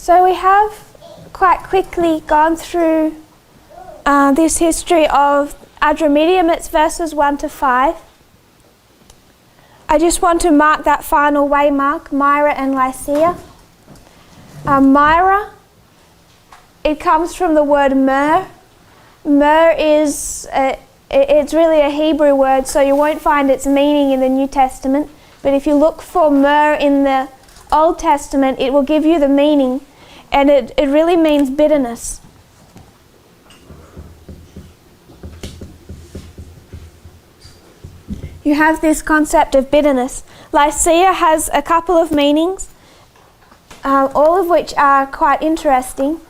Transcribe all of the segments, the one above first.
So we have quite quickly gone through this history of Adramyttium. It's verses 1 to 5. I just want to mark that final waymark, Myra and Lycia. Myra, it comes from the word myrrh. Myrrh is, it's really a Hebrew word, so you won't find its meaning in the New Testament. But if you look for myrrh in the Old Testament, it will give you the meaning, and it really means bitterness. You have this concept of bitterness. Lycia has a couple of meanings, all of which are quite interesting.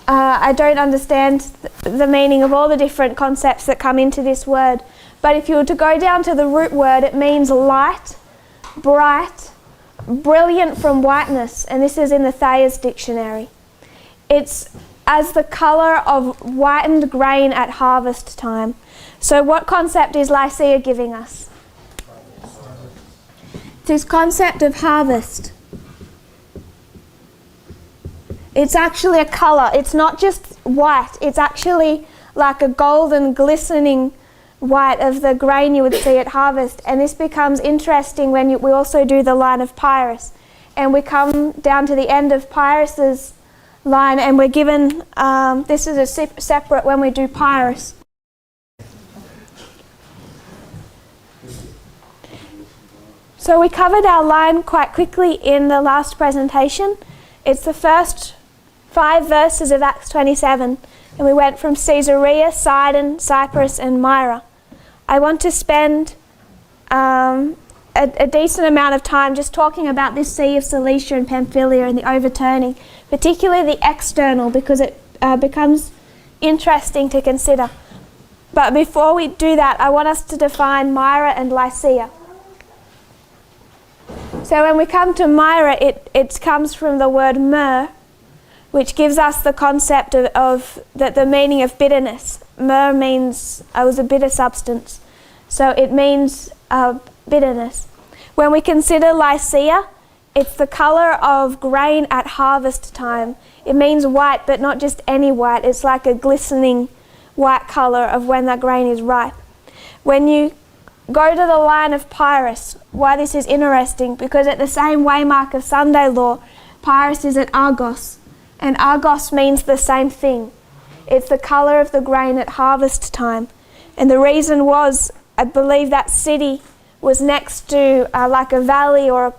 I don't understand the meaning of all the different concepts that come into this word, but if you were to go down to the root word, it means light, bright, brilliant from whiteness, and this is in the Thayer's dictionary. It's as the colour of whitened grain at harvest time. So what concept is Lycia giving us? This concept of harvest. It's actually a colour. It's not just white. It's actually like a golden, glistening white of the grain you would see at harvest. And this becomes interesting when we also do the line of Pyrrhus. And we come down to the end of Pyrrhus's line, and we're given, this is a separate when we do Pyrrhus. So we covered our line quite quickly in the last presentation. It's the first 5 verses of Acts 27, and we went from Caesarea, Sidon, Cyprus, and Myra. I want to spend a decent amount of time just talking about this Sea of Cilicia and Pamphylia and the overturning, particularly the external, because it becomes interesting to consider. But before we do that, I want us to define Myra and Lycia. So when we come to Myra, it comes from the word myrrh, which gives us the concept of the meaning of bitterness. Myrrh means it was a bitter substance, so it means bitterness. When we consider Lycia, it's the colour of grain at harvest time. It means white, but not just any white. It's like a glistening white colour of when that grain is ripe. When you go to the line of Pyrrhus, why this is interesting, because at the same waymark of Sunday law, Pyrrhus is at Argos, and Argos means the same thing. It's the colour of the grain at harvest time. And the reason was, I believe that city was next to like a valley or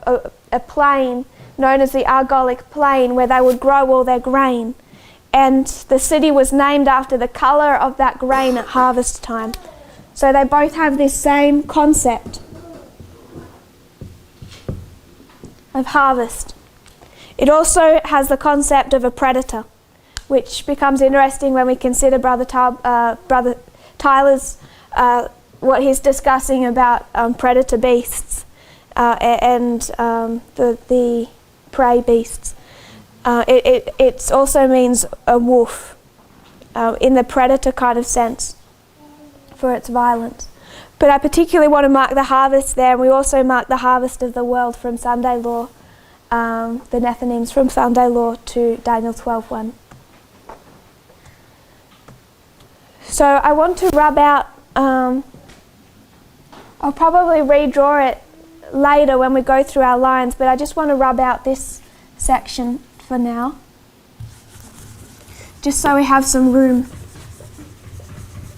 a plain known as the Argolic Plain, where they would grow all their grain. And the city was named after the colour of that grain at harvest time. So they both have this same concept of harvest. It also has the concept of a predator, which becomes interesting when we consider Brother Tyler's, what he's discussing about predator beasts and the prey beasts. It also means a wolf in the predator kind of sense, for its violence. But I particularly want to mark the harvest there, and we also mark the harvest of the world from Sunday law, the Nethinims from Sunday law to Daniel 12:1. So I want to rub out, I'll probably redraw it later when we go through our lines, but I just want to rub out this section for now, just so we have some room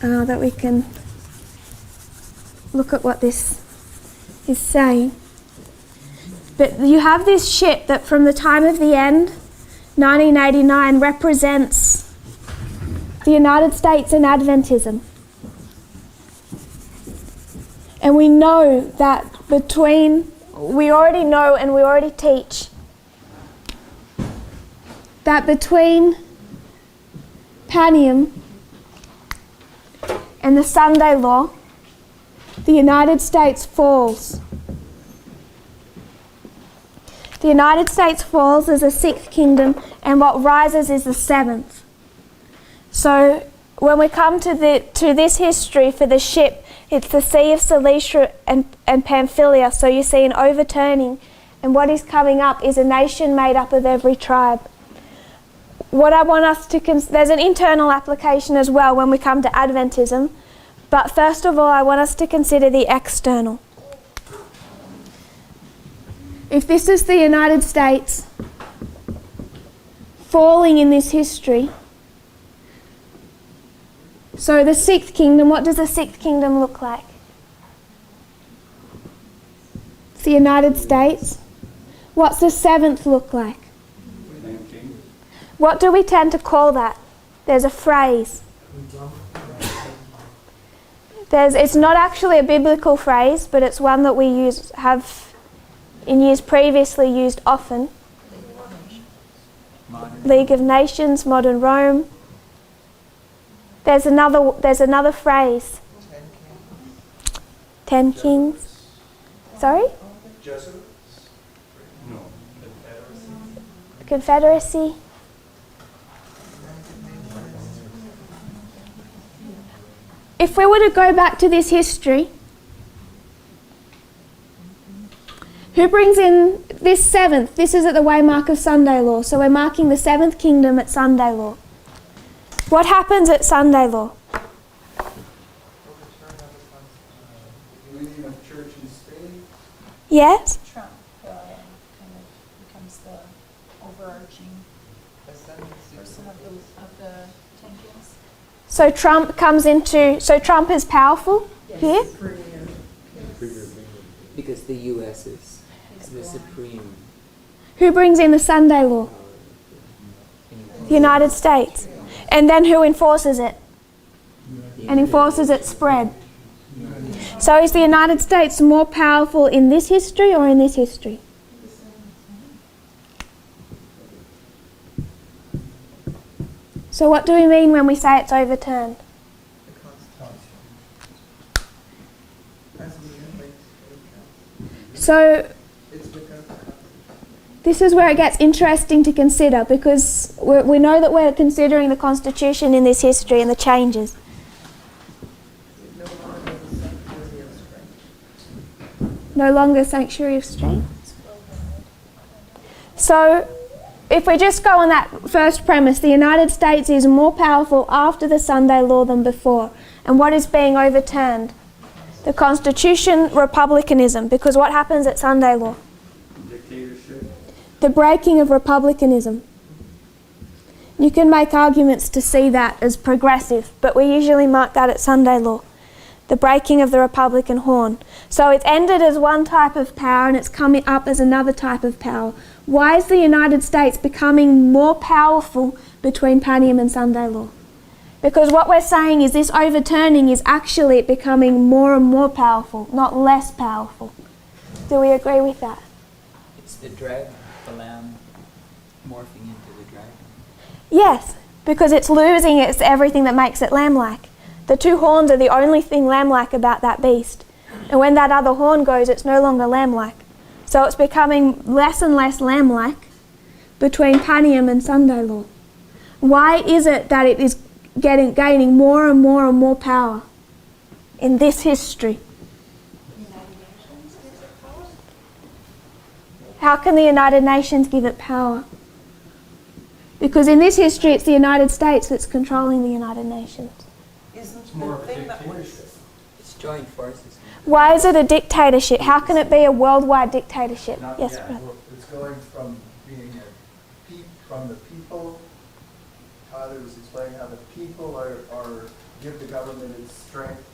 that we can look at what this is saying. But you have this ship that from the time of the end, 1989, represents the United States and Adventism. And we know that we already know and we already teach that between Panium and the Sunday law, the United States falls. The United States falls as a 6th kingdom, and what rises is the 7th. So when we come to this history for the ship, it's the Sea of Cilicia and Pamphylia. So you see an overturning And what is coming up is a nation made up of every tribe. What I want us to there's an internal application as well when we come to Adventism, but first of all I want us to consider the external. If this is the United States falling in this history, so the sixth kingdom, what does the sixth kingdom look like? It's the United States. What's the seventh look like? What do we tend to call that? There's a phrase. It's not actually a biblical phrase, but it's one that we have in years previously used often. League of Nations, modern Rome. There's another phrase. 10 kings. Sorry? Confederacy. If we were to go back to this history, who brings in this seventh? This is at the waymark of Sunday law. So we're marking the seventh kingdom at Sunday law. What happens at Sunday law? Union of church and state. Yes? Trump kind of becomes the overarching person of the 10 kings. So Trump is powerful here? Because the U.S. is the supreme. Who brings in the Sunday law? The United States. And then who enforces it? And enforces its spread. So is the United States more powerful in this history or in this history? So what do we mean when we say it's overturned? So this is where it gets interesting to consider, because we know that we're considering the Constitution in this history and the changes. No longer sanctuary of strength. So if we just go on that first premise, the United States is more powerful after the Sunday law than before. And what is being overturned? The Constitution, republicanism, because what happens at Sunday law? Dictatorship. The breaking of republicanism. You can make arguments to see that as progressive, but we usually mark that at Sunday law. The breaking of the Republican horn. So it's ended as one type of power and it's coming up as another type of power. Why is the United States becoming more powerful between Panium and Sunday law? Because what we're saying is this overturning is actually becoming more and more powerful, not less powerful. Do we agree with that? It's the dragon, the lamb morphing into the dragon. Yes, because it's losing everything that makes it lamb-like. The two horns are the only thing lamb-like about that beast. And when that other horn goes, it's no longer lamb-like. So it's becoming less and less lamb-like between Panium and Sunday law. Why is it that it is gaining more and more and more power in this history? How can the United Nations give it power? Because in this history it's the United States that's controlling the United Nations. It's more of a dictatorship. It's joint forces. Why is it a dictatorship? How can it be a worldwide dictatorship? Yes, brother. Well, it's going from being from the people. Tyler was explaining how the people give the government its strength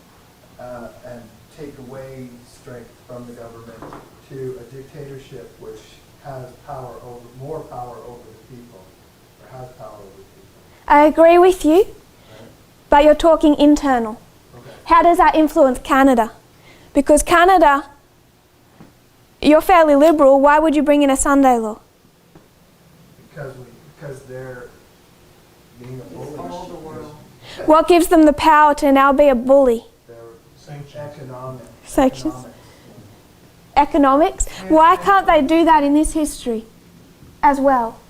and take away strength from the government to a dictatorship which has more power over the people, or has power over the people. I agree with you, but you're talking internal. Okay. How does that influence Canada? Because Canada, you're fairly liberal. Why would you bring in a Sunday law? Because they're being a bully. All the world. What gives them the power to now be a bully? They're economic. Sanctions. Economics? Why can't they do that in this history as well?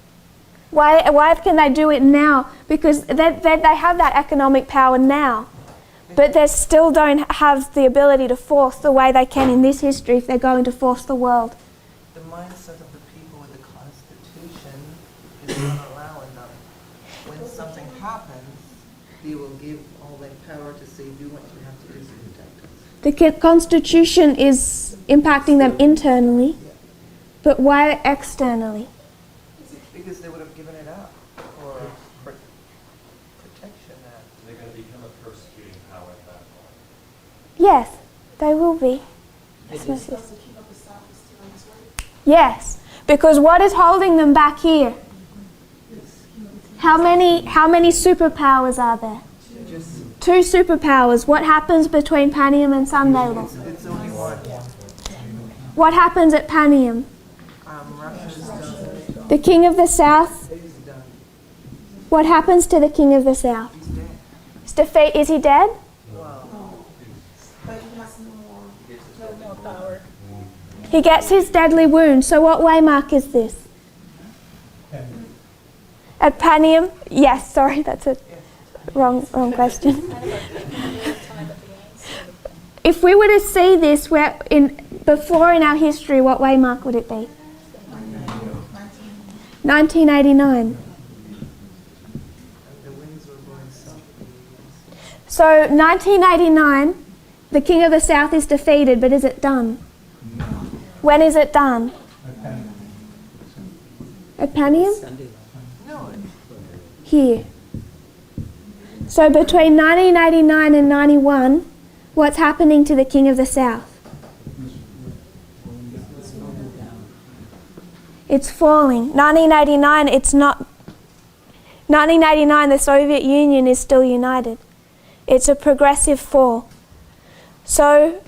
Why can they do it now? Because they have that economic power now, but they still don't have the ability to force the way they can in this history if they're going to force the world. The mindset when something happens, they will give all that power to say, do what you have to do to protect us. The Constitution is impacting them internally, but why externally? Because they would have given it up for protection. They're going to become a persecuting power at that point. Yes, they will be. Yes, because what is holding them back here? How many superpowers are there? Just, 2 superpowers. What happens between Panium and Sunday? it's only one. What happens at Panium? Russia's done. The King of the South. He's done. What happens to the King of the South? He's dead. Is he dead? Wow. No power. He gets his deadly wound. So what waymark is this? At Panium? Yes, sorry, that's a wrong question. If we were to see this before in our history, what waymark would it be? 1989. The winds were blowing south. So 1989, the King of the South is defeated, but is it done? When is it done? At Panium? Sunday. No, Here. So between 1989 and 91, what's happening to the King of the South? It's falling. 1989, it's not. 1989, the Soviet Union is still united. It's a progressive fall. So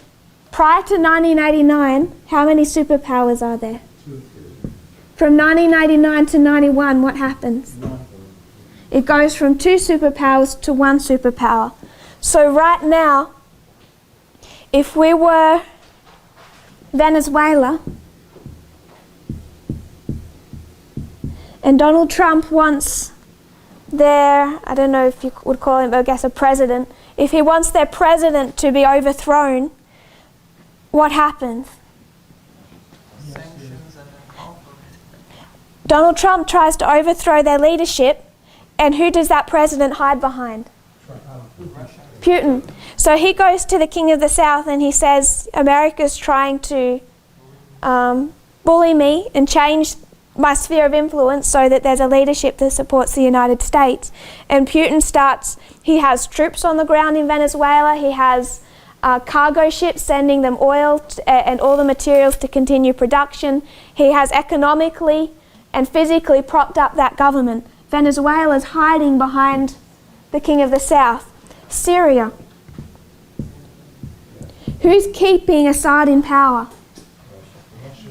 prior to 1989, how many superpowers are there? From 1989 to 91, what happens? It goes from 2 superpowers to 1 superpower. So right now, if we were Venezuela, and Donald Trump wants their, I don't know if you would call him, I guess a president, if he wants their president to be overthrown, what happens? sanctions and then call for it. Donald Trump tries to overthrow their leadership, and who does that president hide behind? Putin. So he goes to the King of the South and he says, America's trying to bully me and change my sphere of influence so that there's a leadership that supports the United States. And Putin he has troops on the ground in Venezuela, he has cargo ships sending them oil and all the materials to continue production. He has economically and physically propped up that government. Venezuela's hiding behind the King of the South. Syria. Who's keeping Assad in power?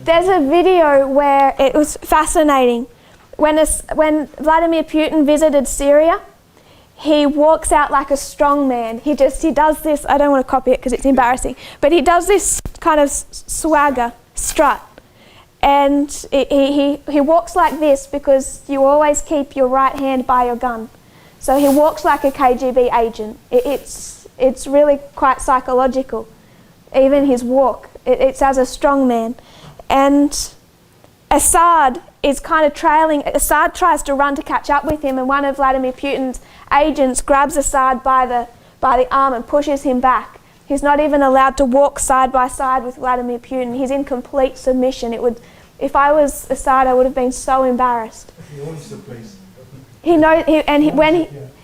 There's a video where it was fascinating. When Vladimir Putin visited Syria, he walks out like a strong man. He does this, I don't want to copy it because it's embarrassing, but he does this kind of swagger, strut. And he walks like this because you always keep your right hand by your gun. So he walks like a KGB agent. It's really quite psychological. Even his walk, it's as a strong man. And Assad is kind of trailing. Assad tries to run to catch up with him, and one of Vladimir Putin's agents grabs Assad by the arm and pushes him back. He's not even allowed to walk side by side with Vladimir Putin. He's in complete submission. If I was Assad, I would have been so embarrassed. He owns the place.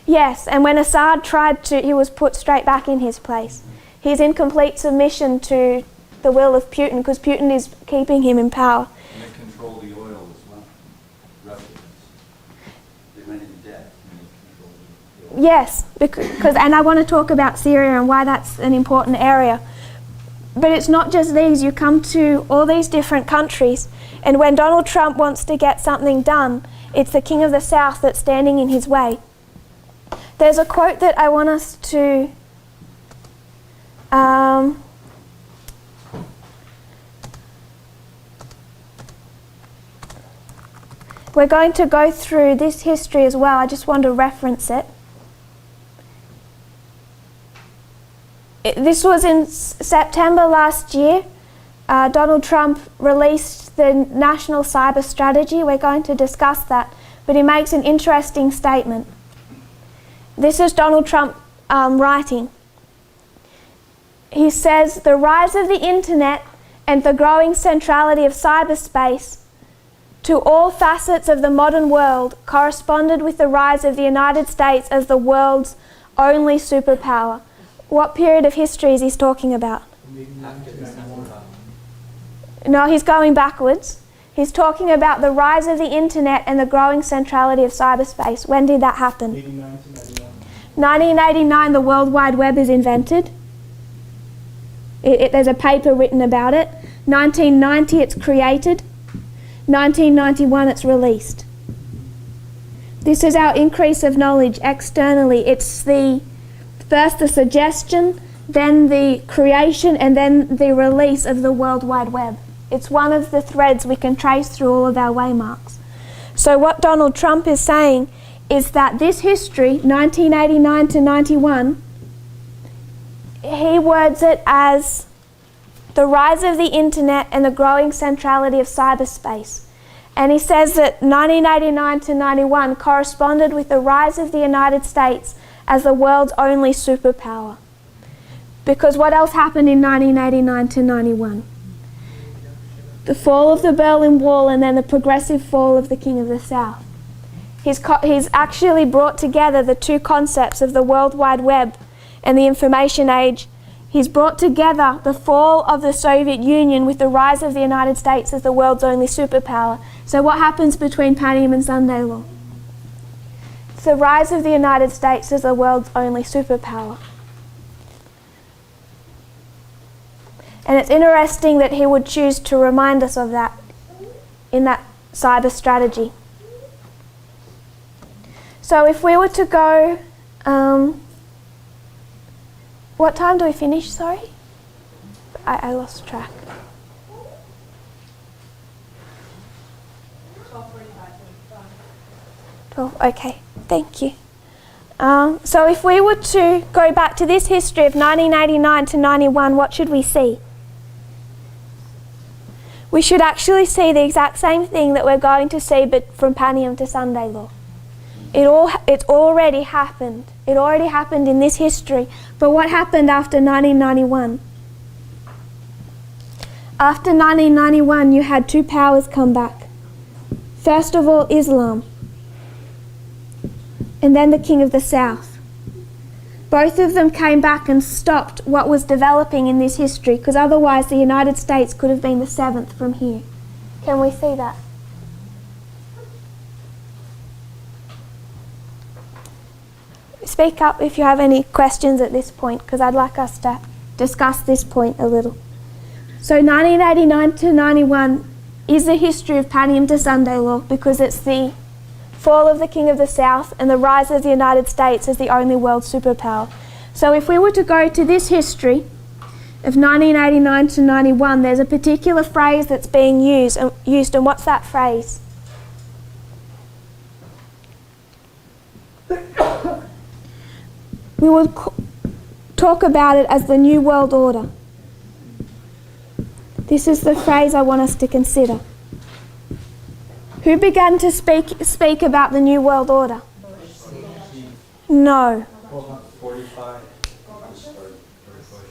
Yes, and when Assad tried to, he was put straight back in his place. He's in complete submission to the will of Putin because Putin is keeping him in power. And they control the oil as well. Russians. They went in debt and they control the oil. Yes, and I want to talk about Syria and why that's an important area. But it's not just these. You come to all these different countries, and when Donald Trump wants to get something done, it's the King of the South that's standing in his way. There's a quote that I want us to we're going to go through this history as well. I just want to reference it. This was in September last year. Donald Trump released the National Cyber Strategy. We're going to discuss that. But he makes an interesting statement. This is Donald Trump writing. He says, the rise of the internet and the growing centrality of cyberspace to all facets of the modern world corresponded with the rise of the United States as the world's only superpower. What period of history is he talking about? After the Saddam. No, he's going backwards. He's talking about the rise of the internet and the growing centrality of cyberspace. When did that happen? 1989, the World Wide Web is invented. There's a paper written about it. 1990, it's created. 1991, it's released. This is our increase of knowledge externally. It's first the suggestion, then the creation, and then the release of the World Wide Web. It's one of the threads we can trace through all of our waymarks. So what Donald Trump is saying is that this history, 1989 to 91, he words it as the rise of the internet and the growing centrality of cyberspace. And he says that 1989 to 91 corresponded with the rise of the United States as the world's only superpower. Because what else happened in 1989 to 91? The fall of the Berlin Wall and then the progressive fall of the King of the South. He's actually brought together the two concepts of the World Wide Web and the information age. He's brought together the fall of the Soviet Union with the rise of the United States as the world's only superpower. So what happens between Panem and Sunday Law? It's the rise of the United States as the world's only superpower. And it's interesting that he would choose to remind us of that in that cyber strategy. So if we were to go, what time do we finish, sorry? I lost track. 12, okay, thank you. So if we were to go back to this history of 1989 to 91, what should we see? We should actually see the exact same thing that we're going to see, but from Panem to Sunday Law. It's already happened. It already happened in this history. But what happened after 1991? After 1991, you had two powers come back. First of all, Islam, and then the King of the South. Both of them came back and stopped what was developing in this history, because otherwise the United States could have been the seventh from here. Can we see that? Speak up if you have any questions at this point, because I'd like us to discuss this point a little. So 1989 to 91 is the history of Panem to Sunday Law, because it's the fall of the King of the South and the rise of the United States as the only world superpower. So if we were to go to this history of 1989 to 91, there's a particular phrase that's being used, and what's that phrase? We will talk about it as the New World Order. This is the phrase I want us to consider. Who began to speak about the New World Order? No. 45.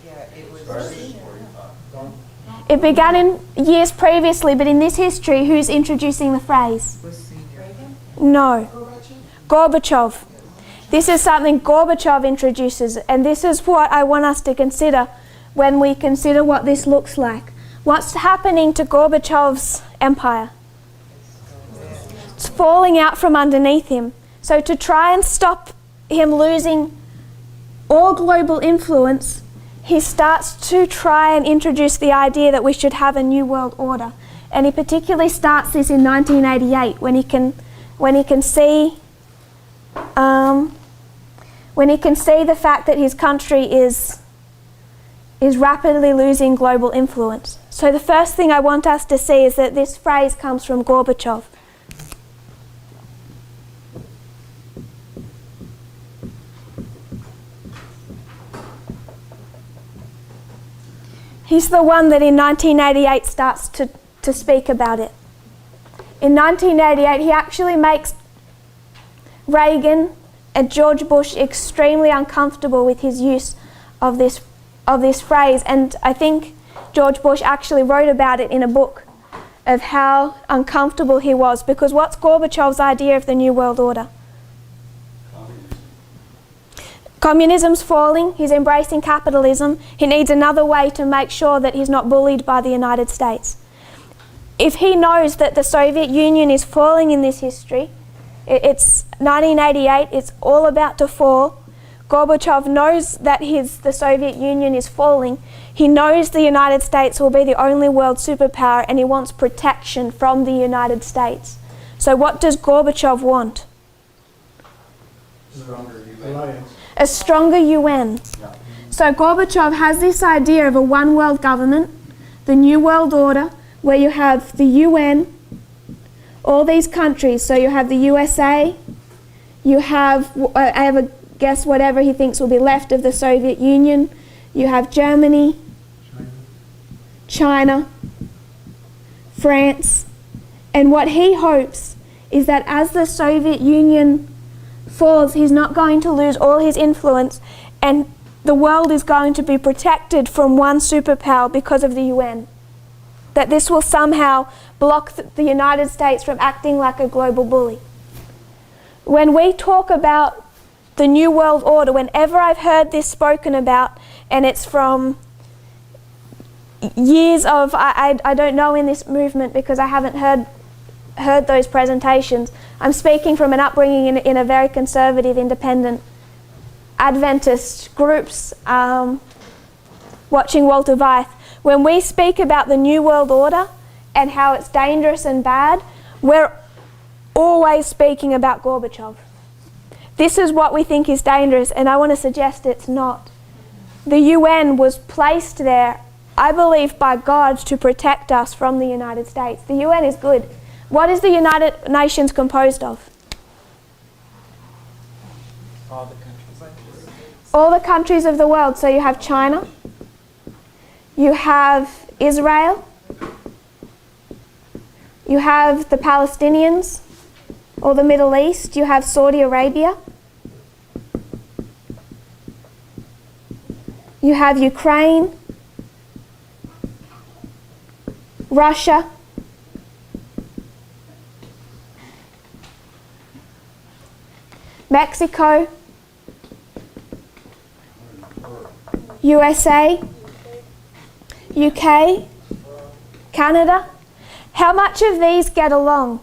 Yeah, it was. It began in years previously, but in this history, who's introducing the phrase? Was senior. No. Gorbachev. This is something Gorbachev introduces, and this is what I want us to consider when we consider what this looks like. What's happening to Gorbachev's empire? It's falling out from underneath him. So to try and stop him losing all global influence, he starts to try and introduce the idea that we should have a new world order. And he particularly starts this in 1988 when he can see the fact that his country is rapidly losing global influence. So the first thing I want us to see is that this phrase comes from Gorbachev. He's the one that in 1988 starts to speak about it. In 1988, he actually makes Reagan and George Bush extremely uncomfortable with his use of this phrase, and I think George Bush actually wrote about it in a book of how uncomfortable he was, because what's Gorbachev's idea of the New World Order? Communism's falling, he's embracing capitalism, he needs another way to make sure that he's not bullied by the United States. If he knows that the Soviet Union is falling in this history, it's 1988, it's all about to fall, Gorbachev knows that the Soviet Union is falling, he knows the United States will be the only world superpower, and he wants protection from the United States. So what does Gorbachev want? A stronger UN. Yeah. So Gorbachev has this idea of a one world government, the New World Order, where you have the UN, all these countries. So you have the USA, you have, I have a guess, whatever he thinks will be left of the Soviet Union, you have Germany, China, France, and what he hopes is that as the Soviet Union falls, he's not going to lose all his influence, and the world is going to be protected from one superpower because of the UN. That this will somehow block the United States from acting like a global bully. When we talk about the New World Order, whenever I've heard this spoken about, and it's from years of, I don't know in this movement because I haven't heard those presentations. I'm speaking from an upbringing in a very conservative, independent Adventist groups, watching Walter Weiss. When we speak about the New World Order and how it's dangerous and bad, we're always speaking about Gorbachev. This is what we think is dangerous, and I want to suggest it's not. The UN was placed there, I believe, by God to protect us from the United States. The UN is good. What is the United Nations composed of? All the countries. All the countries of the world. So you have China, you have Israel, you have the Palestinians, or the Middle East, you have Saudi Arabia, you have Ukraine, Russia, Mexico, USA, UK, Canada. How much of these get along?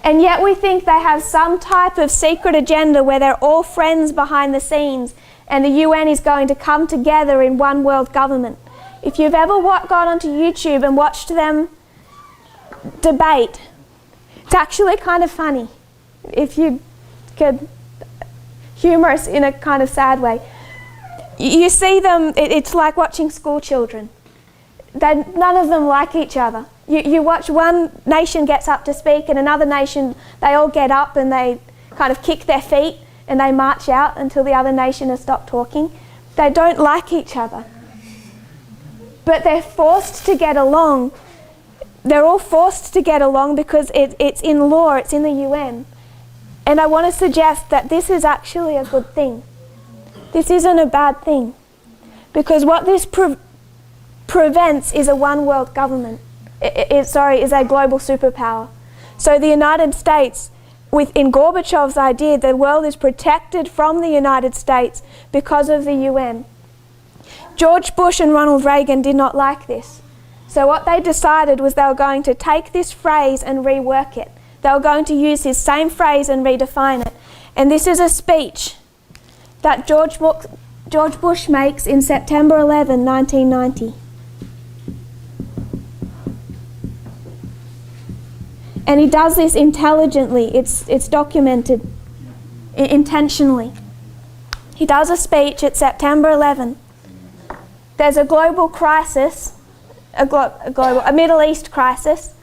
And yet we think they have some type of secret agenda where they're all friends behind the scenes, and the UN is going to come together in one world government. If you've ever gone onto YouTube and watched them debate, it's actually kind of funny. If you could, humorous in a kind of sad way. You see them, it's like watching school children. None of them like each other. You watch one nation gets up to speak, and another nation, they all get up and they kind of kick their feet and they march out until the other nation has stopped talking. They don't like each other. But they're forced to get along. They're all forced to get along because it's in law, it's in the UN. And I want to suggest that this is actually a good thing. This isn't a bad thing. Because what this prevents is a one world government. Is a global superpower. So the United States, in Gorbachev's idea, the world is protected from the United States because of the UN. George Bush and Ronald Reagan did not like this. So what they decided was they were going to take this phrase and rework it. They were going to use his same phrase and redefine it. And this is a speech that George Bush makes in September 11, 1990. And he does this intelligently. It's documented intentionally. He does a speech at September 11. There's a global crisis, a Middle East crisis.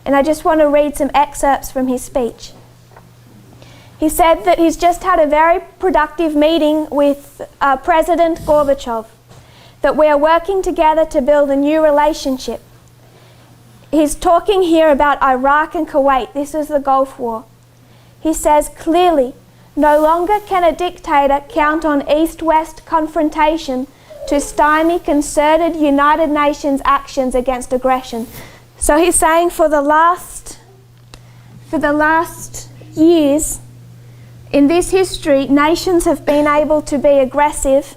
And I just want to read some excerpts from his speech. He said that he's just had a very productive meeting with President Gorbachev, that we are working together to build a new relationship. He's talking here about Iraq and Kuwait. This is the Gulf War. He says clearly, no longer can a dictator count on East-West confrontation to stymie concerted United Nations actions against aggression. So he's saying for the last years in this history, nations have been able to be aggressive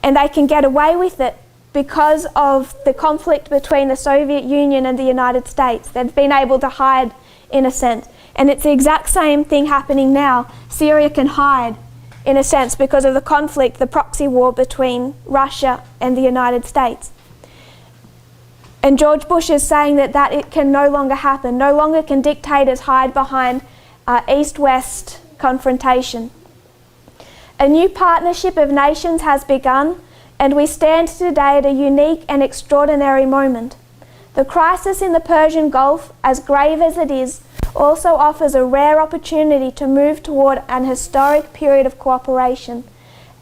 and they can get away with it because of the conflict between the Soviet Union and the United States. They've been able to hide in a sense. And it's the exact same thing happening now. Syria can hide in a sense because of the conflict, the proxy war between Russia and the United States. And George Bush is saying that it can no longer happen. No longer can dictators hide behind East-West confrontation. A new partnership of nations has begun, and we stand today at a unique and extraordinary moment. The crisis in the Persian Gulf, as grave as it is, also offers a rare opportunity to move toward an historic period of cooperation.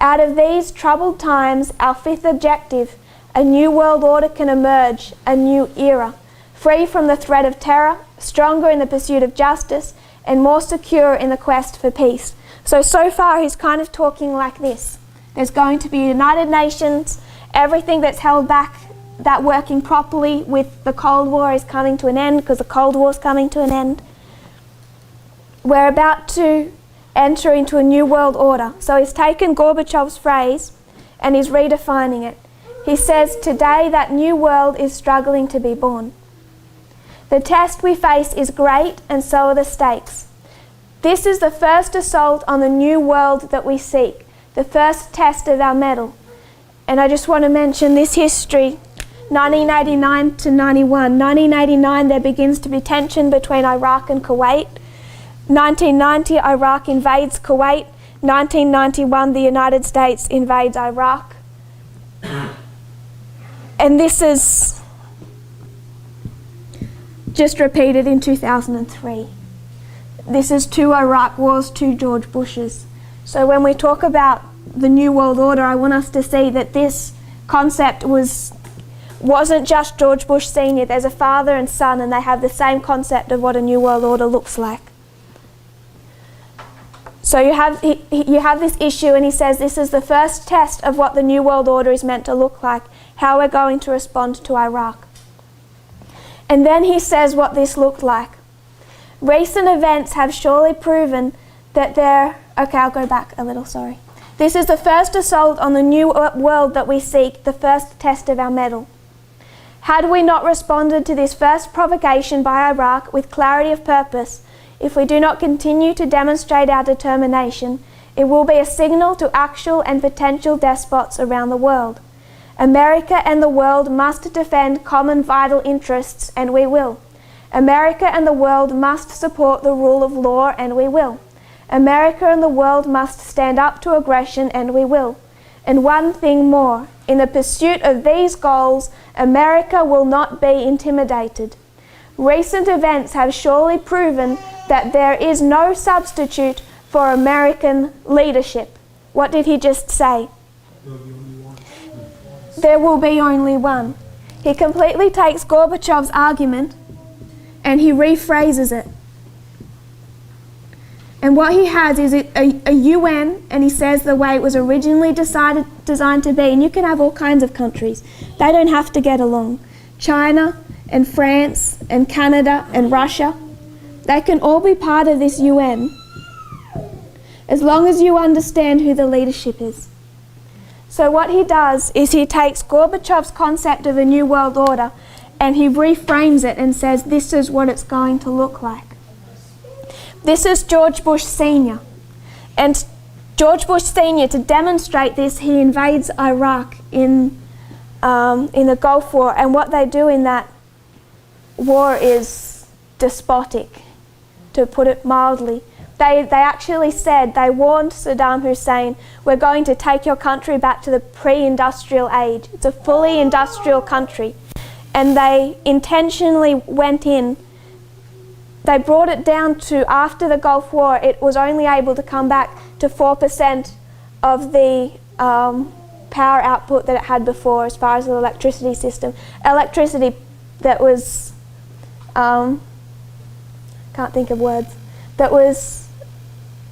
Out of these troubled times, our fifth objective, a new world order, can emerge, a new era, free from the threat of terror, stronger in the pursuit of justice, and more secure in the quest for peace. So far he's kind of talking like this. There's going to be United Nations, everything that's held back, that working properly with the Cold War is coming to an end because the Cold War is coming to an end. We're about to enter into a new world order. So he's taken Gorbachev's phrase and he's redefining it. He says, today that new world is struggling to be born. The test we face is great, and so are the stakes. This is the first assault on the new world that we seek, the first test of our mettle. And I just want to mention this history, 1989 to 91. 1989, there begins to be tension between Iraq and Kuwait. 1990, Iraq invades Kuwait. 1991, the United States invades Iraq. And this is just repeated in 2003. This is 2 Iraq wars, 2 George Bushes. So when we talk about the New World Order, I want us to see that this concept wasn't just George Bush Sr. There's a father and son, and they have the same concept of what a New World Order looks like. So you have this issue, and he says this is the first test of what the New World Order is meant to look like, how we're going to respond to Iraq. And then he says what this looked like. Recent events have surely proven that okay, I'll go back a little, sorry. This is the first assault on the new world that we seek, the first test of our mettle. Had we not responded to this first provocation by Iraq with clarity of purpose, if we do not continue to demonstrate our determination, it will be a signal to actual and potential despots around the world. America and the world must defend common vital interests, and we will. America and the world must support the rule of law, and we will. America and the world must stand up to aggression, and we will. And one thing more, in the pursuit of these goals, America will not be intimidated. Recent events have surely proven that there is no substitute for American leadership. What did he just say? There will be only one. He completely takes Gorbachev's argument and he rephrases it. And what he has is a UN, and he says the way it was originally designed to be. And you can have all kinds of countries. They don't have to get along. China and France and Canada and Russia, they can all be part of this UN as long as you understand who the leadership is. So what he does is he takes Gorbachev's concept of a new world order and he reframes it and says this is what it's going to look like. This is George Bush Sr. And George Bush Sr., to demonstrate this, he invades Iraq in the Gulf War, and what they do in that war is despotic, to put it mildly. They actually said, they warned Saddam Hussein, we're going to take your country back to the pre-industrial age. It's a fully industrial country. And they intentionally went in. They brought it down to, after the Gulf War, it was only able to come back to 4% of the power output that it had before as far as the electricity system. Electricity that was can't think of words, that was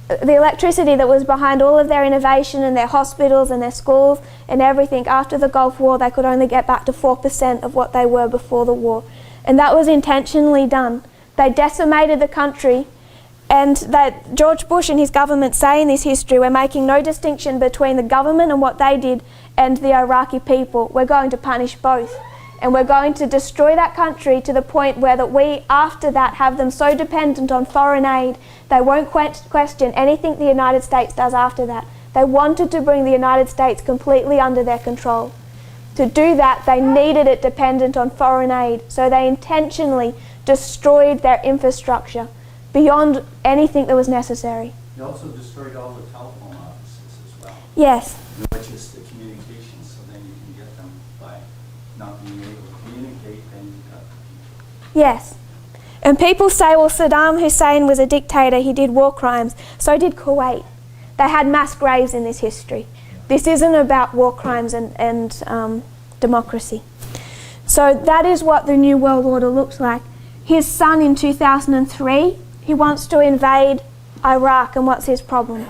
the electricity that was behind all of their innovation and their hospitals and their schools and everything. After the Gulf War, they could only get back to 4% of what they were before the war. And that was intentionally done. They decimated the country, and that George Bush and his government say in this history, we're making no distinction between the government and what they did and the Iraqi people. We're going to punish both. And we're going to destroy that country to the point where that we, after that, have them so dependent on foreign aid, they won't question anything the United States does after that. They wanted to bring the United States completely under their control. To do that, they needed it dependent on foreign aid, so they intentionally destroyed their infrastructure beyond anything that was necessary. You also destroyed all the telephone offices as well. Yes. Which is the communications, so then you can get them by not being able to communicate, then you've got the people. Yes. And people say, well, Saddam Hussein was a dictator, he did war crimes. So did Kuwait. They had mass graves in this history. This isn't about war crimes and democracy. So that is what the New World Order looks like. His son in 2003, he wants to invade Iraq, and what's his problem?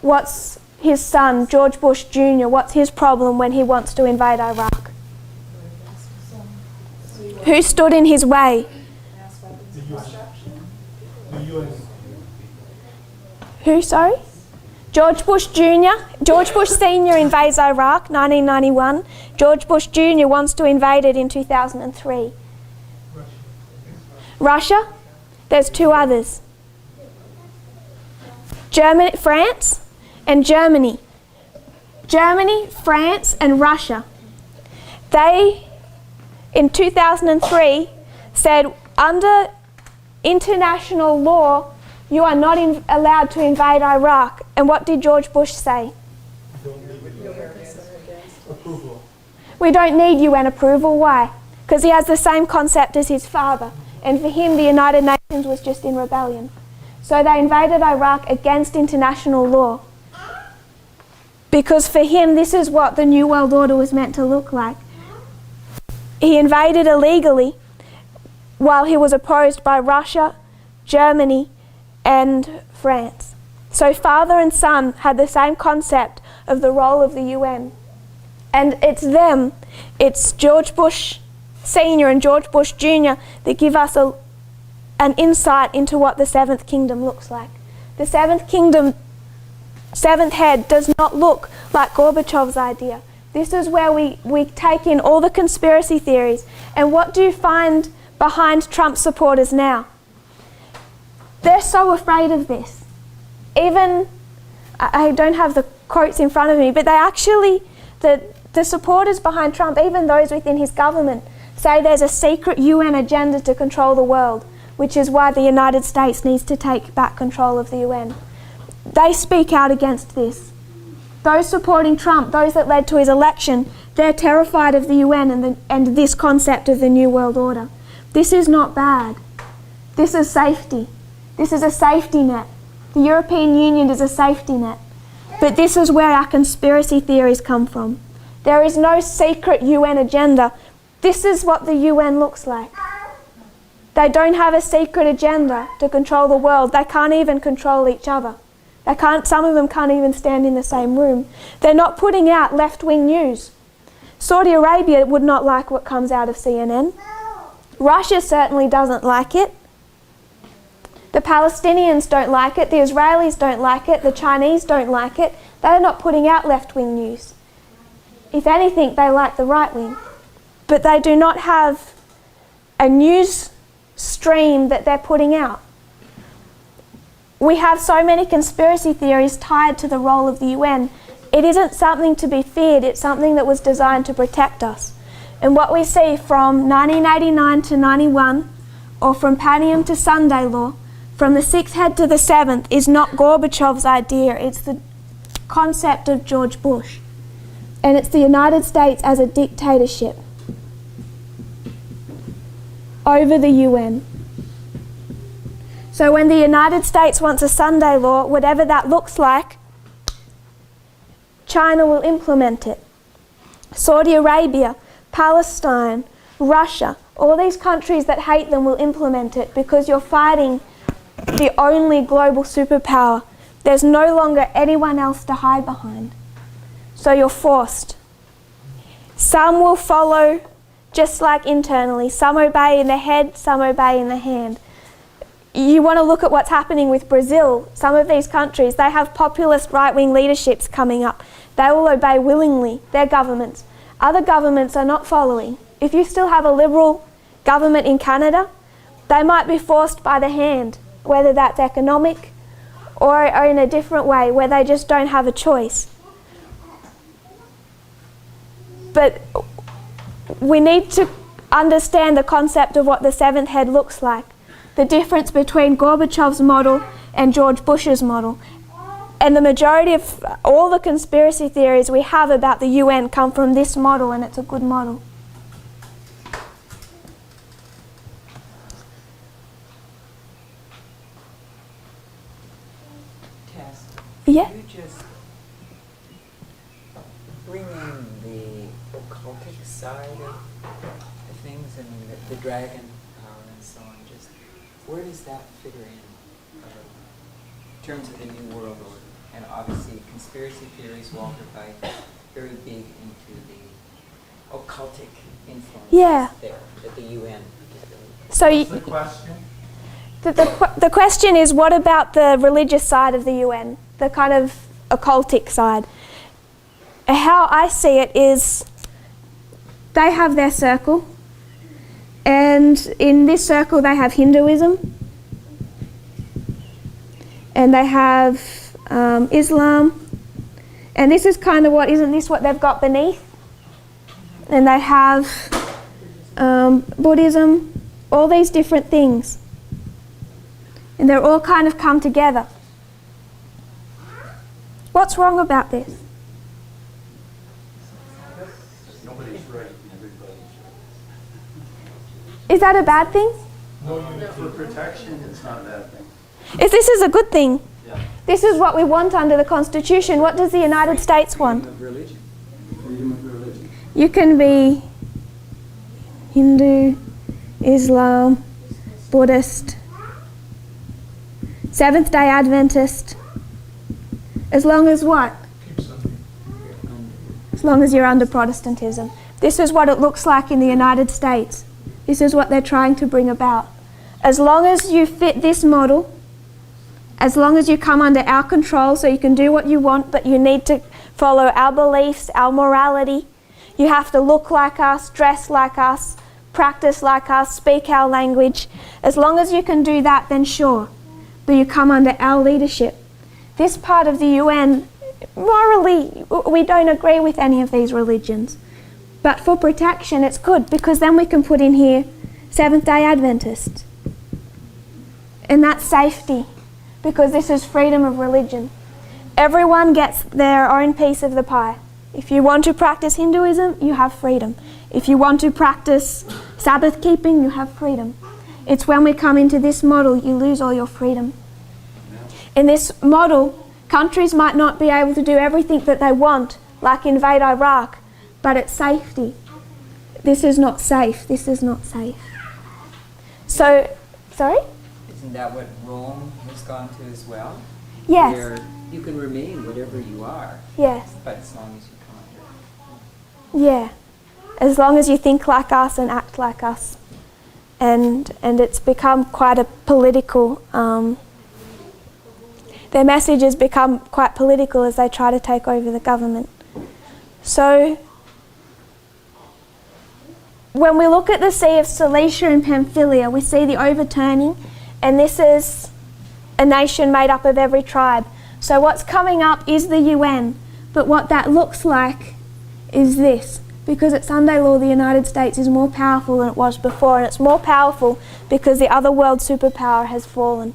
What's his son, George Bush Jr., what's his problem when he wants to invade Iraq? Who stood in his way? Who, sorry? George Bush Jr. George Bush Sr. invades Iraq, 1991. George Bush Jr. wants to invade it in 2003. Russia? There's two others. Germany, France and Germany. Germany, France and Russia. They, in 2003, said under international law, you are not allowed to invade Iraq. And what did George Bush say? Approval. We don't need UN approval. Why? Because he has the same concept as his father. And for him, the United Nations was just in rebellion. So they invaded Iraq against international law. Because for him, this is what the New World Order was meant to look like. He invaded illegally while he was opposed by Russia, Germany, and France. So father and son had the same concept of the role of the UN. And it's them, it's George Bush Sr. and George Bush Jr. that give us an insight into what the Seventh Kingdom looks like. The Seventh Kingdom, seventh head, does not look like Gorbachev's idea. This is where we take in all the conspiracy theories. And what do you find behind Trump supporters now? They're so afraid of this. Even, I don't have the quotes in front of me, but they actually, the supporters behind Trump, even those within his government, say there's a secret UN agenda to control the world, which is why the United States needs to take back control of the UN. They speak out against this. Those supporting Trump, those that led to his election, they're terrified of the UN and this concept of the New World Order. This is not bad. This is safety. This is a safety net. The European Union is a safety net. But this is where our conspiracy theories come from. There is no secret UN agenda. This is what the UN looks like. They don't have a secret agenda to control the world. They can't even control each other. Some of them can't even stand in the same room. They're not putting out left-wing news. Saudi Arabia would not like what comes out of CNN. Russia certainly doesn't like it. The Palestinians don't like it. The Israelis don't like it. The Chinese don't like it. They're not putting out left-wing news. If anything, they like the right wing. But they do not have a news stream that they're putting out. We have so many conspiracy theories tied to the role of the UN. It isn't something to be feared, it's something that was designed to protect us. And what we see from 1989 to 91, or from Panium to Sunday Law, from the sixth head to the seventh, is not Gorbachev's idea, it's the concept of George Bush. And it's the United States as a dictatorship over the UN. So when the United States wants a Sunday law, whatever that looks like, China will implement it. Saudi Arabia, Palestine, Russia, all these countries that hate them will implement it because you're fighting the only global superpower. There's no longer anyone else to hide behind. So you're forced. Some will follow just like internally. Some obey in the head, some obey in the hand. You want to look at what's happening with Brazil. Some of these countries, they have populist right-wing leaderships coming up. They will obey willingly, their governments. Other governments are not following. If you still have a liberal government in Canada, they might be forced by the hand, whether that's economic or in a different way where they just don't have a choice. But we need to understand the concept of what the seventh head looks like. The difference between Gorbachev's model and George Bush's model. And the majority of all the conspiracy theories we have about the UN come from this model, and it's a good model. Tess, Yeah. you just bring in the occultic side of things and the dragon power and so on. Just where does that figure in terms of the New World Order? And obviously, conspiracy theories, Walter Pike, very big into the occultic influence there that the UN. So What's the question? the question is, what about the religious side of the UN, the kind of occultic side? How I see it is they have their circle, and in this circle they have Hinduism, and they have Islam, and this is kind of isn't this what they've got beneath? And they have Buddhism, all these different things. And they're all kind of come together. What's wrong about this? Nobody's right and everybody's Is that a bad thing? No, for protection, it's not a bad thing. This is a good thing. Yeah. This is what we want under the Constitution. What does the United States want? Of religion. Freedom of religion. You can be Hindu, Islam, Buddhist, Seventh-day Adventist, as long as what? As long as you're under Protestantism. This is what it looks like in the United States. This is what they're trying to bring about. As long as you fit this model, as long as you come under our control so you can do what you want, but you need to follow our beliefs, our morality. You have to look like us, dress like us, practice like us, speak our language. As long as you can do that, then sure. But you come under our leadership. This part of the UN, morally, we don't agree with any of these religions. But for protection, it's good, because then we can put in here Seventh-day Adventists. And that's safety, because this is freedom of religion. Everyone gets their own piece of the pie. If you want to practice Hinduism, you have freedom. If you want to practice Sabbath keeping, you have freedom. It's when we come into this model, you lose all your freedom. In this model, countries might not be able to do everything that they want, like invade Iraq, but it's safety. This is not safe. This is not safe. So, sorry? Isn't that what Rome has gone to as well? Yes. Where you can remain whatever you are, Yes. but as long as you come under. Yeah. As long as you think like us and act like us. And it's become quite a political, their message has become quite political as they try to take over the government. So, when we look at the Sea of Cilicia and Pamphylia, we see the overturning, and this is a nation made up of every tribe. So what's coming up is the UN, but what that looks like is this. Because at Sunday law, the United States is more powerful than it was before, and it's more powerful because the other world superpower has fallen.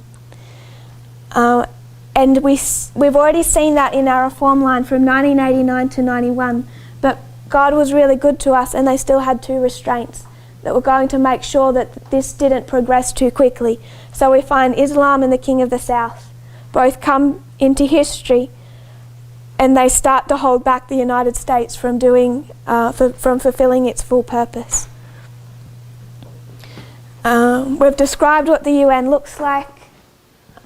And we've already seen that in our reform line from 1989 to 91. But God was really good to us, and they still had two restraints that were going to make sure that this didn't progress too quickly. So we find Islam and the King of the South both come into history, and they start to hold back the United States from doing, from fulfilling its full purpose. We've described what the UN looks like.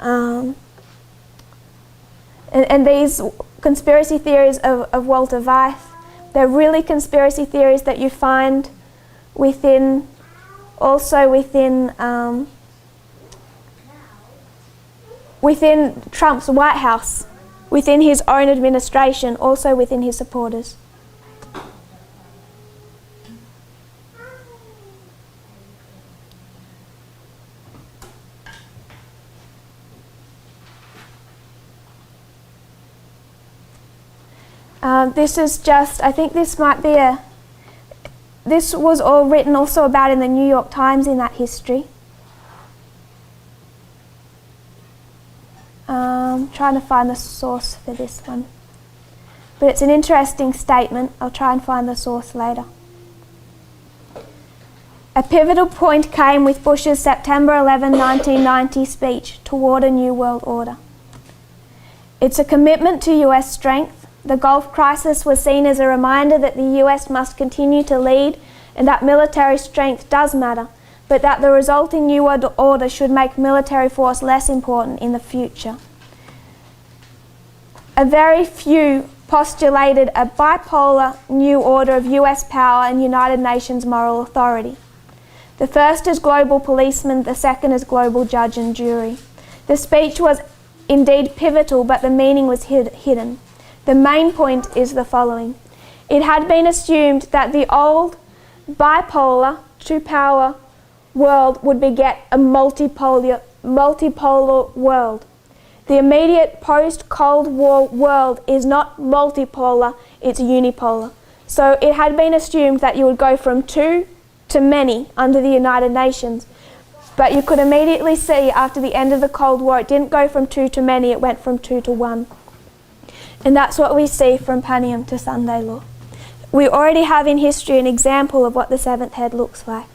And these conspiracy theories of Walter Weiss, they're really conspiracy theories that you find within Trump's White House, within his own administration, also within his supporters. This is just, I think this might be this was all written also about in the New York Times in that history. Trying to find the source for this one. But it's an interesting statement. I'll try and find the source later. A pivotal point came with Bush's September 11, 1990 speech toward a new world order. It's a commitment to US strength. The Gulf crisis was seen as a reminder that the US must continue to lead and that military strength does matter, but that the resulting new world order should make military force less important in the future. A very few postulated a bipolar new order of US power and United Nations moral authority. The first is global policeman, the second is global judge and jury. The speech was indeed pivotal, but the meaning was hidden. The main point is the following. It had been assumed that the old bipolar, two-power world would beget a multipolar world. The immediate post-Cold War world is not multipolar, it's unipolar. So it had been assumed that you would go from two to many under the United Nations. But you could immediately see after the end of the Cold War, it didn't go from two to many, it went from two to one. And that's what we see from Panium to Sunday Law. We already have in history an example of what the seventh head looks like.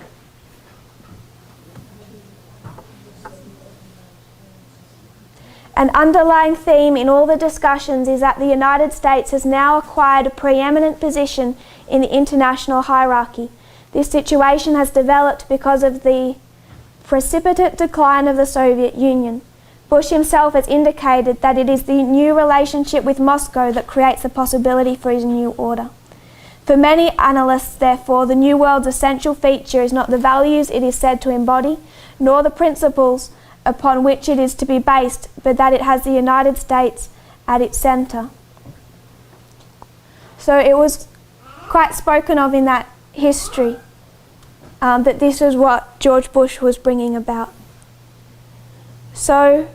An underlying theme in all the discussions is that the United States has now acquired a preeminent position in the international hierarchy. This situation has developed because of the precipitate decline of the Soviet Union. Bush himself has indicated that it is the new relationship with Moscow that creates the possibility for his new order. For many analysts, therefore, the New World's essential feature is not the values it is said to embody, nor the principles upon which it is to be based, but that it has the United States at its centre. So it was quite spoken of in that history that this is what George Bush was bringing about. So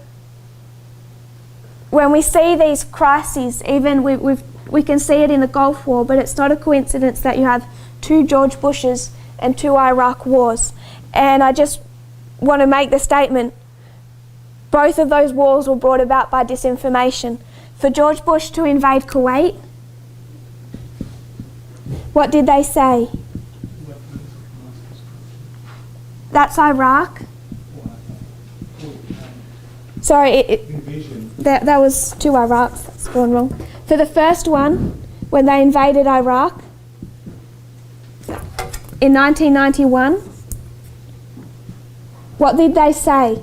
when we see these crises, even we can see it in the Gulf War, but it's not a coincidence that you have two George Bushes and two Iraq wars. And I just want to make the statement, both of those wars were brought about by disinformation. For George Bush to invade Kuwait, what did they say? That's Iraq. Sorry, that was two Iraqs, that's gone wrong. For the first one, when they invaded Iraq in 1991, what did they say?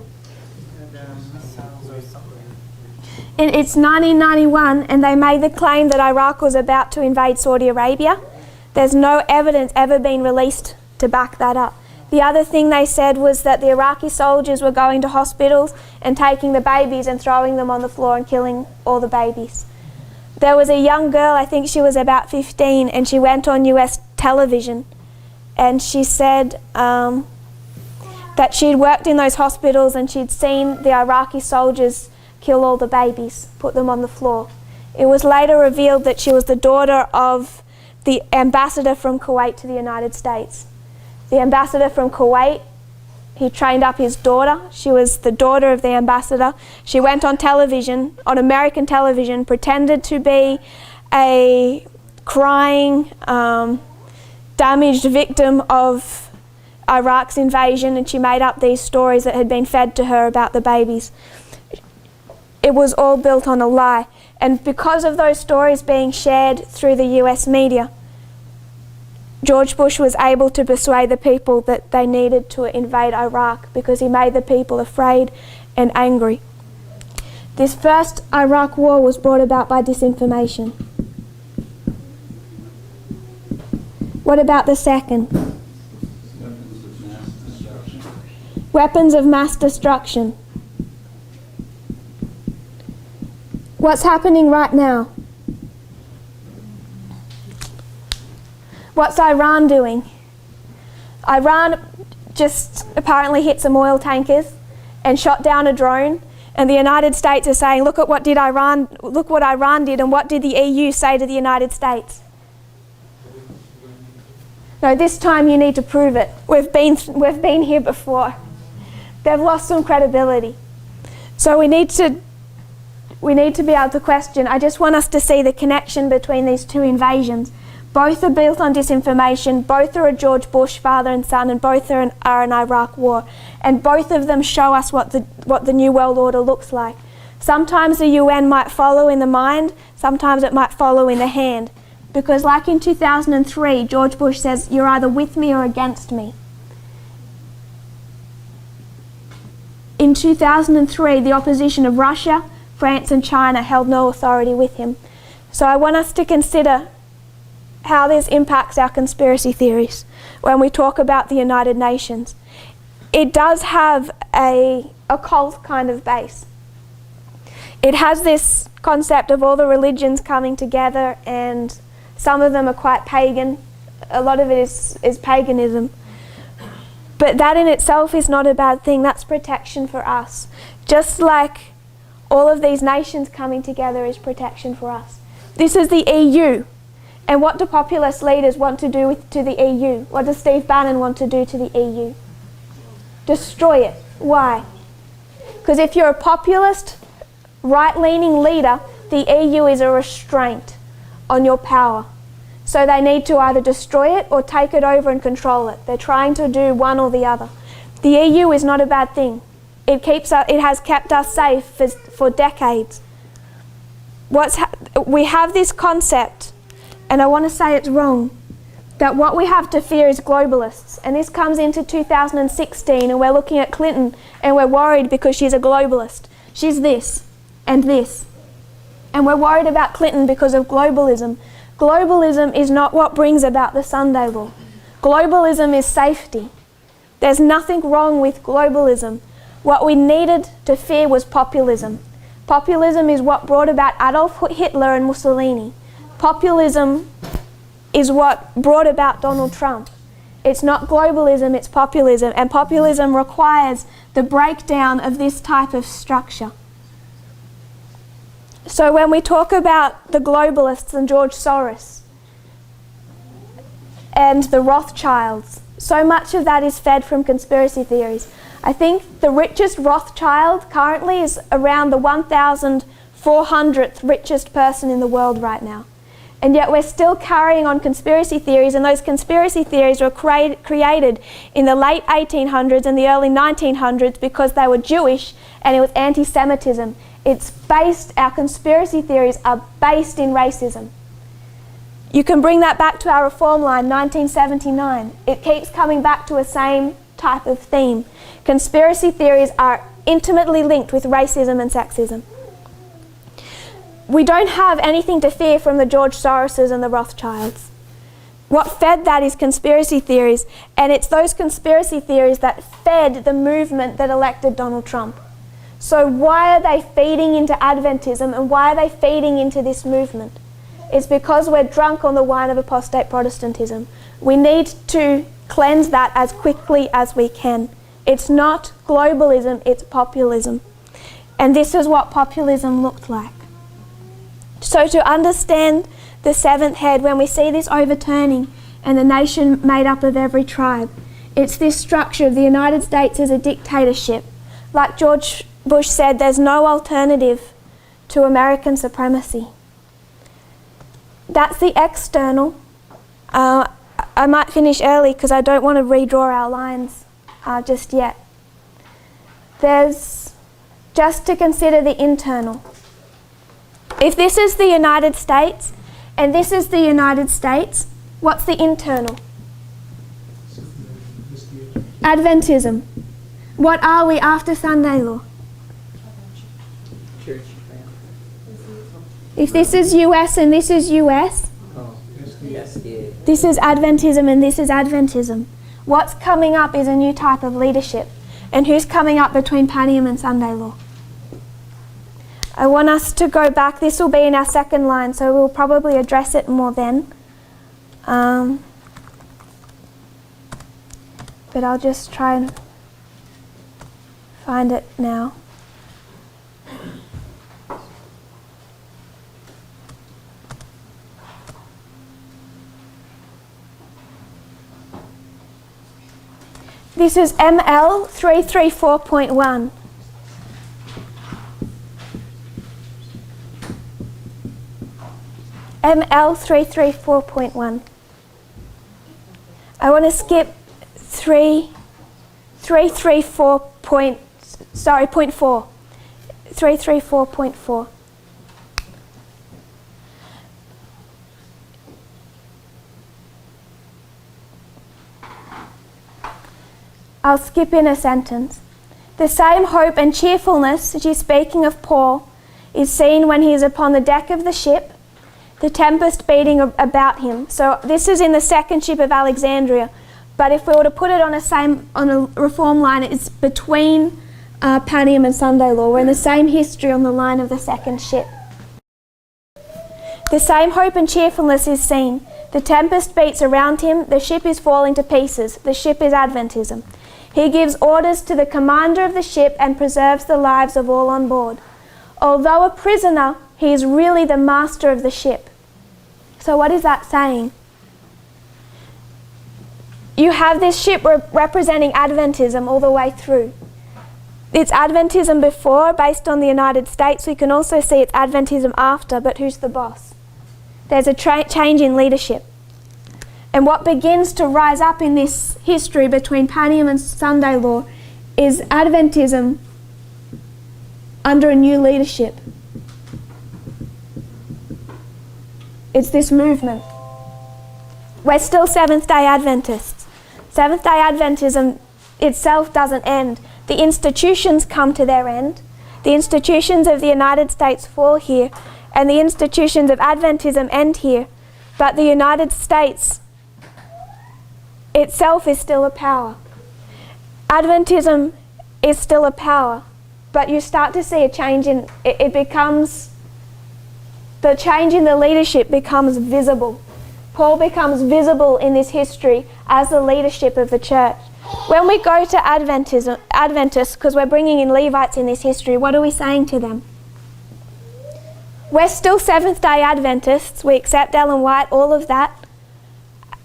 It's 1991 and they made the claim that Iraq was about to invade Saudi Arabia. There's no evidence ever been released to back that up. The other thing they said was that the Iraqi soldiers were going to hospitals and taking the babies and throwing them on the floor and killing all the babies. There was a young girl, I think she was about 15, and she went on US television and she said that she'd worked in those hospitals and she'd seen the Iraqi soldiers kill all the babies, put them on the floor. It was later revealed that she was the daughter of the ambassador from Kuwait to the United States. The ambassador from Kuwait, he trained up his daughter. She was the daughter of the ambassador. She went on television, on American television, pretended to be a crying, damaged victim of Iraq's invasion, and she made up these stories that had been fed to her about the babies. It was all built on a lie. And because of those stories being shared through the US media, George Bush was able to persuade the people that they needed to invade Iraq because he made the people afraid and angry. This first Iraq war was brought about by disinformation. What about the second? Weapons of mass destruction. What's happening right now? What's Iran doing? Iran just apparently hit some oil tankers and shot down a drone, and the United States are saying, look what Iran did, and what did the EU say to the United States? No, this time you need to prove it. We've been here before. They've lost some credibility. So we need to be able to question. I just want us to see the connection between these two invasions. Both are built on disinformation, both are a George Bush father and son, and both are an Iraq war. And both of them show us what the New World Order looks like. Sometimes the UN might follow in the mind, sometimes it might follow in the hand. Because like in 2003, George Bush says, you're either with me or against me. In 2003, the opposition of Russia, France and China held no authority with him. So I want us to consider how this impacts our conspiracy theories when we talk about the United Nations. It does have a occult kind of base. It has this concept of all the religions coming together, and some of them are quite pagan. A lot of it is paganism. But that in itself is not a bad thing. That's protection for us. Just like all of these nations coming together is protection for us. This is the EU. And what do populist leaders want to do to the EU? What does Steve Bannon want to do to the EU? Destroy it. Why? Because if you're a populist, right-leaning leader, the EU is a restraint on your power. So they need to either destroy it or take it over and control it. They're trying to do one or the other. The EU is not a bad thing. It has kept us safe for decades. We have this concept, and I want to say it's wrong, that what we have to fear is globalists. And this comes into 2016, and we're looking at Clinton, and we're worried because she's a globalist. She's this and this. And we're worried about Clinton because of globalism. Globalism is not what brings about the Sunday law. Globalism is safety. There's nothing wrong with globalism. What we needed to fear was populism. Populism is what brought about Adolf Hitler and Mussolini. Populism is what brought about Donald Trump. It's not globalism, it's populism. And populism requires the breakdown of this type of structure. So when we talk about the globalists and George Soros and the Rothschilds, so much of that is fed from conspiracy theories. I think the richest Rothschild currently is around the 1,400th richest person in the world right now. And yet we're still carrying on conspiracy theories, and those conspiracy theories were created in the late 1800s and the early 1900s because they were Jewish and it was anti-Semitism. Our conspiracy theories are based in racism. You can bring that back to our reform line, 1979. It keeps coming back to a same type of theme. Conspiracy theories are intimately linked with racism and sexism. We don't have anything to fear from the George Soroses and the Rothschilds. What fed that is conspiracy theories, and it's those conspiracy theories that fed the movement that elected Donald Trump. So why are they feeding into Adventism, and why are they feeding into this movement? It's because we're drunk on the wine of apostate Protestantism. We need to cleanse that as quickly as we can. It's not globalism, it's populism. And this is what populism looked like. So to understand the seventh head, when we see this overturning and the nation made up of every tribe, it's this structure of the United States as a dictatorship. Like George Bush said, there's no alternative to American supremacy. That's the external. I might finish early because I don't want to redraw our lines just yet. There's just to consider the internal. If this is the United States and this is the United States, what's the internal? Adventism. What are we after Sunday law? Church. If this is US and this is US, Oh, yes, yeah. this is Adventism and this is Adventism. What's coming up is a new type of leadership. And who's coming up between Panium and Sunday law? I want us to go back. This will be in our second line, so we'll probably address it more then. But I'll just try and find it now. This is ML 334.1. ML 334.1. I want to skip 334 point 4. 334.4. I'll skip in a sentence. The same hope and cheerfulness, she's speaking of Paul, is seen when he is upon the deck of the ship, the tempest beating about him. So this is in the second ship of Alexandria. But if we were to put it on a reform line, it's between Panium and Sunday law. We're in the same history on the line of the second ship. The same hope and cheerfulness is seen. The tempest beats around him. The ship is falling to pieces. The ship is Adventism. He gives orders to the commander of the ship and preserves the lives of all on board. Although a prisoner, he is really the master of the ship. So what is that saying? You have this ship representing Adventism all the way through. It's Adventism before, based on the United States. We can also see it's Adventism after, but who's the boss? There's a change in leadership. And what begins to rise up in this history between Panium and Sunday law is Adventism under a new leadership. It's this movement. We're still Seventh-day Adventists. Seventh-day Adventism itself doesn't end. The institutions come to their end. The institutions of the United States fall here, and the institutions of Adventism end here. But the United States itself is still a power. Adventism is still a power, but you start to see a change in it becomes, the change in the leadership becomes visible. Paul becomes visible in this history as the leadership of the church. When we go to Adventists, because we're bringing in Levites in this history, what are we saying to them? We're still Seventh-day Adventists. We accept Ellen White, all of that.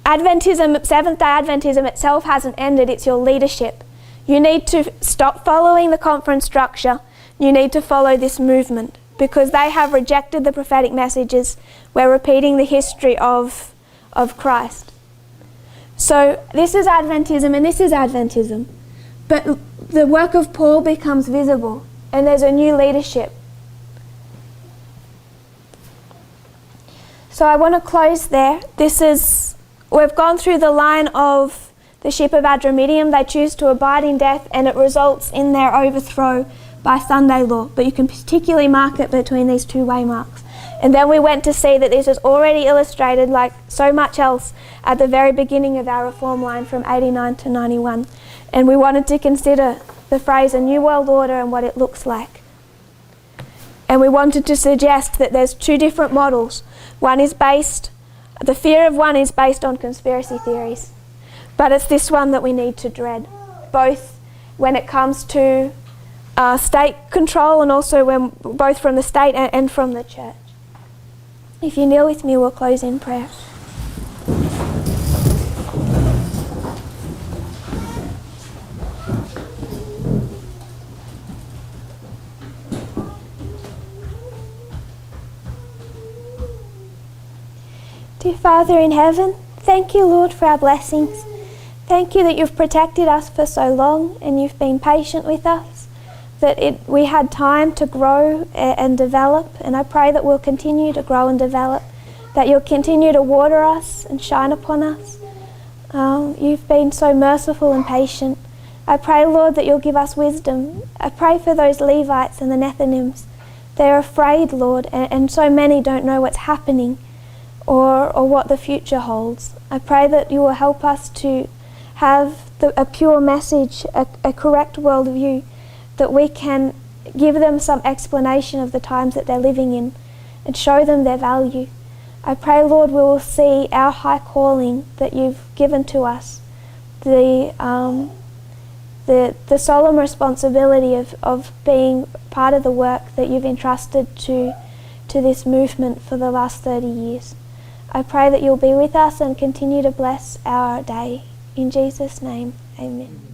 Adventism, Seventh-day Adventism itself hasn't ended. It's your leadership. You need to stop following the conference structure. You need to follow this movement because they have rejected the prophetic messages. We're repeating the history of Christ. So this is Adventism and this is Adventism. But the work of Paul becomes visible and there's a new leadership. So I want to close there. We've gone through the line of the ship of Adramyttium. They choose to abide in death and it results in their overthrow by Sunday law. But you can particularly mark it between these two waymarks. And then we went to see that this is already illustrated, like so much else, at the very beginning of our reform line from 89 to 91. And we wanted to consider the phrase a new world order and what it looks like. And we wanted to suggest that there's two different models. The fear of one is based on conspiracy theories. But it's this one that we need to dread, both when it comes to state control and also both from the state and from the church. If you kneel with me, we'll close in prayer. Dear Father in heaven, thank you, Lord, for our blessings. Thank you that you've protected us for so long and you've been patient with us, that we had time to grow and develop. And I pray that we'll continue to grow and develop, that you'll continue to water us and shine upon us. You've been so merciful and patient. I pray, Lord, that you'll give us wisdom. I pray for those Levites and the Nethinims. They're afraid, Lord, and so many don't know what's happening or what the future holds. I pray that you will help us to have a pure message, a correct worldview, that we can give them some explanation of the times that they're living in and show them their value. I pray, Lord, we will see our high calling that you've given to us, the solemn responsibility of being part of the work that you've entrusted to this movement for the last 30 years. I pray that you'll be with us and continue to bless our day. In Jesus' name, amen.